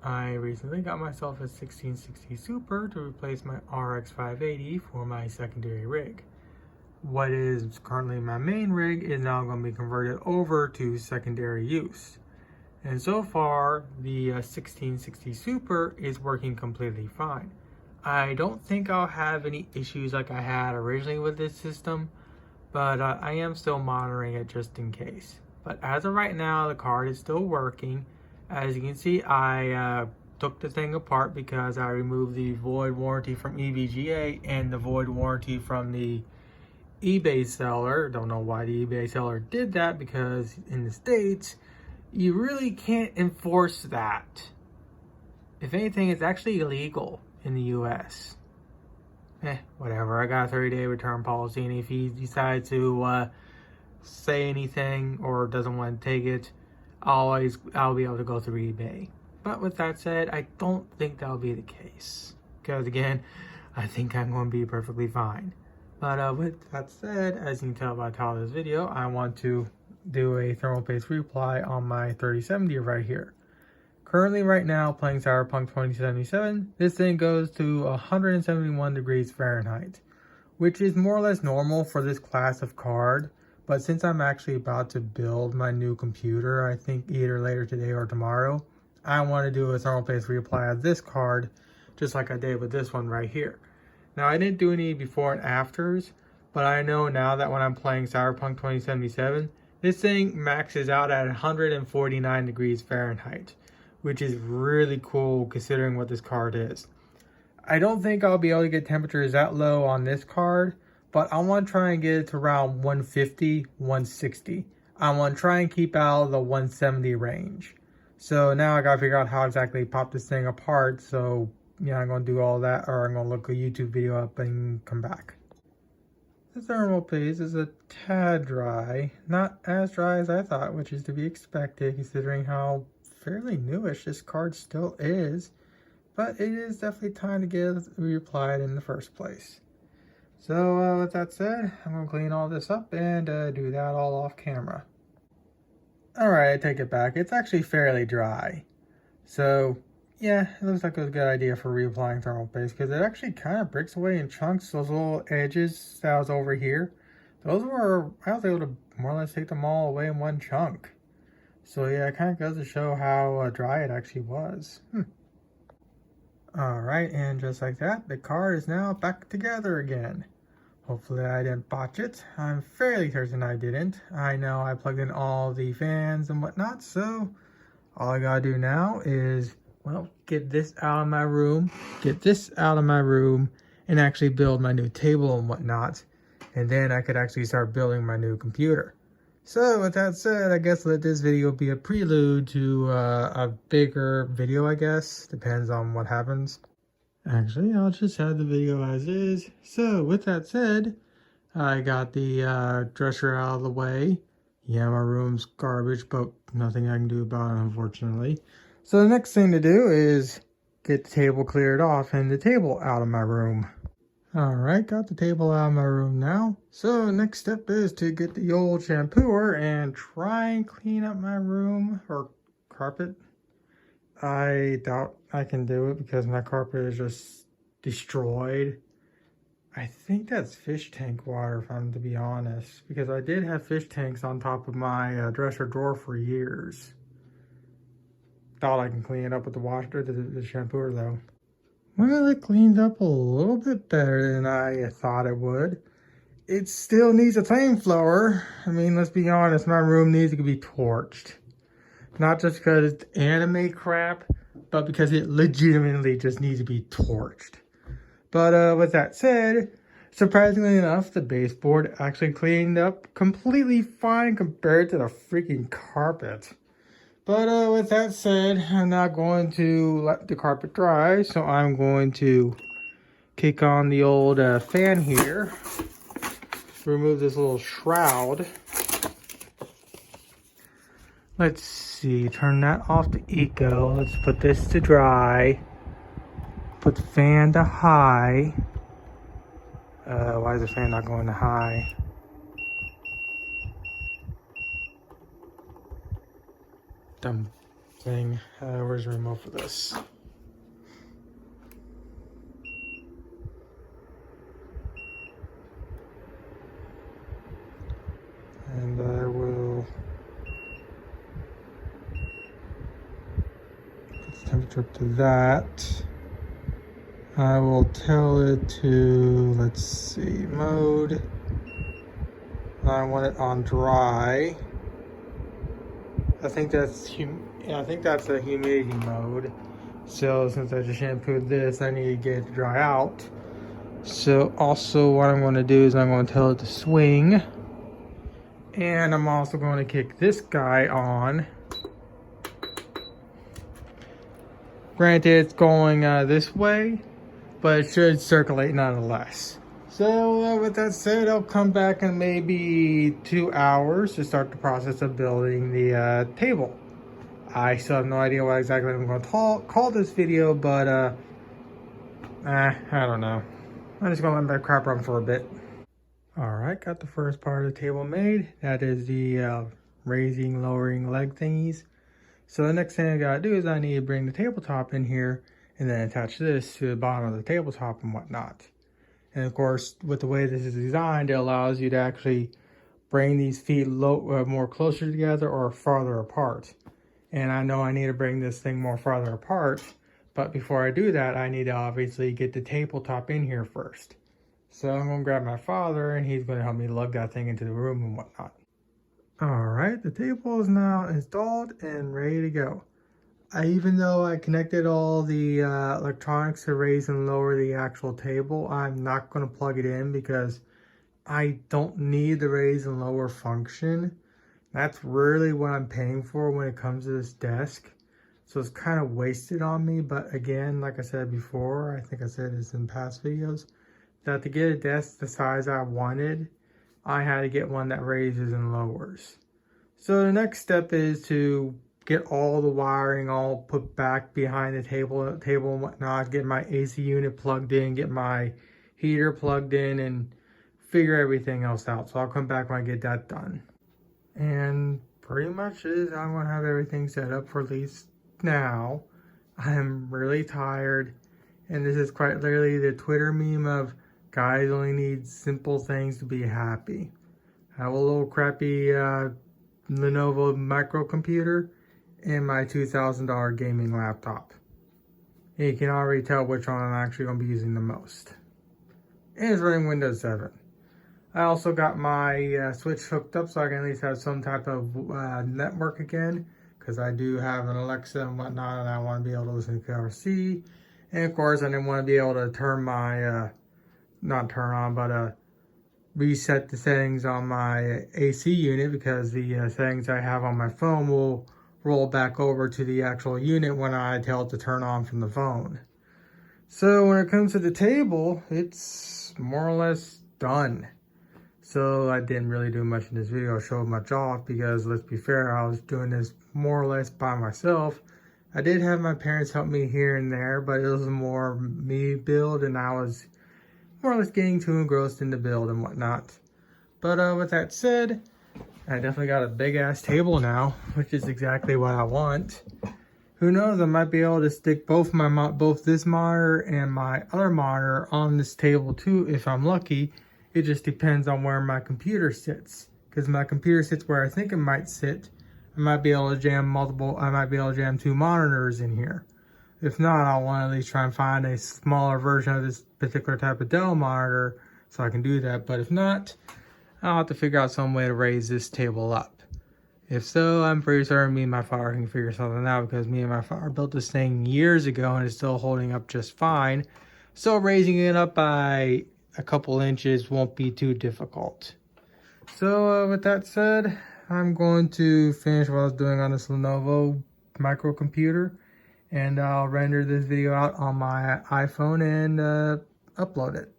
I recently got myself a 1660 Super to replace my RX 580 for my secondary rig. What is currently my main rig is now going to be converted over to secondary use. And so far, the 1660 Super is working completely fine. I don't think I'll have any issues like I had originally with this system, but I am still monitoring it just in case. But as of right now, the card is still working. As you can see, I took the thing apart because I removed the void warranty from EVGA and the void warranty from the eBay seller. Don't know why the eBay seller did that, because in the States, you really can't enforce that. If anything, it's actually illegal in the US. Whatever. I got a 30-day return policy, and if he decides to say anything or doesn't want to take it, I'll be able to go through eBay. But with that said, I don't think that'll be the case, because again, I think I'm going to be perfectly fine. But with that said, as you can tell by the title of this video, I want to do a thermal paste reapply on my 3070 right here. Currently right now playing Cyberpunk 2077, this thing goes to 171 degrees Fahrenheit, which is more or less normal for this class of card. But since I'm actually about to build my new computer, I think either later today or tomorrow, I want to do a thermal paste reapply of this card, just like I did with this one right here. Now, I didn't do any before and afters, but I know now that when I'm playing Cyberpunk 2077, this thing maxes out at 149 degrees Fahrenheit, which is really cool considering what this card is. I don't think I'll be able to get temperatures that low on this card, but I want to try and get it to around 150, 160. I want to try and keep out of the 170 range. So now I got to figure out how exactly to pop this thing apart. So, yeah, I'm going to do all that, or I'm going to look a YouTube video up and come back. The thermal paste is a tad dry. Not as dry as I thought, which is to be expected considering how fairly newish this card still is. But it is definitely time to get it reapplied in the first place. So with that said, I'm going to clean all this up and do that all off camera. Alright, I take it back. It's actually fairly dry. So yeah, it looks like it was a good idea for reapplying thermal paste, because it actually kind of breaks away in chunks. Those little edges that was over here, I was able to more or less take them all away in one chunk. So yeah, it kind of goes to show how dry it actually was. Alright, and just like that, the card is now back together again. Hopefully I didn't botch it. I'm fairly certain I didn't. I know I plugged in all the fans and whatnot, so all I gotta do now is, well, get this out of my room, and actually build my new table and whatnot. And then I could actually start building my new computer. So with that said, I guess let this video be a prelude to a bigger video, I guess. Depends on what happens. Actually, I'll just have the video as is. So with that said, I got the dresser out of the way. Yeah, my room's garbage, but nothing I can do about it, unfortunately. So the next thing to do is get the table cleared off and the table out of my room. Alright, got the table out of my room now. So next step is to get the old shampooer and try and clean up my room or carpet. I doubt I can do it because my carpet is just destroyed. I think that's fish tank water, if I'm to be honest, because I did have fish tanks on top of my dresser drawer for years. Thought I can clean it up with the washer, the shampooer though. Well, it cleaned up a little bit better than I thought it would. It still needs a flamethrower. I mean, let's be honest, my room needs to be torched. Not just because it's anime crap, but because it legitimately just needs to be torched. But with that said, surprisingly enough, the baseboard actually cleaned up completely fine compared to the freaking carpet. But with that said, I'm not going to let the carpet dry, so I'm going to kick on the old fan here. Remove this little shroud. Let's see, turn that off to eco. Let's put this to dry. Put the fan to high. Why is the fan not going to high? Dumb thing. Where's the remote for this? And I will put the temperature up to that. I will tell it to, let's see, mode. I want it on dry. I think that's a humidity mode. So since I just shampooed this, I need to get it to dry out. So also what I'm going to do is I'm going to tell it to swing. And I'm also going to kick this guy on. Granted, it's going this way, but it should circulate nonetheless. So with that said, I'll come back in maybe 2 hours to start the process of building the table. I still have no idea what exactly I'm going to call this video, but I don't know. I'm just going to let that crap run for a bit. Alright, got the first part of the table made. That is the raising, lowering leg thingies. So the next thing I gotta do is I need to bring the tabletop in here and then attach this to the bottom of the tabletop and whatnot. And of course, with the way this is designed, it allows you to actually bring these feet more closer together or farther apart. And I know I need to bring this thing more farther apart, but before I do that, I need to obviously get the tabletop in here first. So I'm gonna grab my father and he's gonna help me lug that thing into the room and whatnot. Alright, the table is now installed and ready to go. Even though I connected all the electronics to raise and lower the actual table, I'm not going to plug it in because I don't need the raise and lower function. That's really what I'm paying for when it comes to this desk. So it's kind of wasted on me. But again, like I said before, I think I said this in past videos, that to get a desk the size I wanted, I had to get one that raises and lowers. So the next step is to get all the wiring all put back behind the table and whatnot, get my AC unit plugged in, get my heater plugged in, and figure everything else out. So I'll come back when I get that done. And pretty much is I'm going to have everything set up for at least now. I'm really tired, and this is quite literally the Twitter meme of guys only need simple things to be happy. I have a little crappy Lenovo microcomputer and my $2,000 gaming laptop. And you can already tell which one I'm actually going to be using the most. And it's running Windows 7. I also got my Switch hooked up so I can at least have some type of network again, because I do have an Alexa and whatnot, and I want to be able to listen to KRC. And of course, I didn't want to be able to turn my, reset the settings on my AC unit, because the settings I have on my phone will roll back over to the actual unit when I tell it to turn on from the phone. So when it comes to the table, it's more or less done. So I didn't really do much in this video, show much off, because let's be fair, I was doing this more or less by myself. I did have my parents help me here and there, but it was more me build, and I was more or less getting too engrossed in the build and whatnot. But with that said, I definitely got a big ass table now, which is exactly what I want. Who knows, I might be able to stick both this monitor and my other monitor on this table too if I'm lucky. It just depends on where my computer sits. Because my computer sits where I think it might sit. I might be able to jam 2 monitors in here. If not, I'll want to at least try and find a smaller version of this particular type of Dell monitor so I can do that. But if not, I'll have to figure out some way to raise this table up. If so, I'm pretty certain me and my father can figure something out, because me and my father built this thing years ago and it's still holding up just fine. So raising it up by a couple inches won't be too difficult. So with that said, I'm going to finish what I was doing on this Lenovo microcomputer, and I'll render this video out on my iPhone and upload it.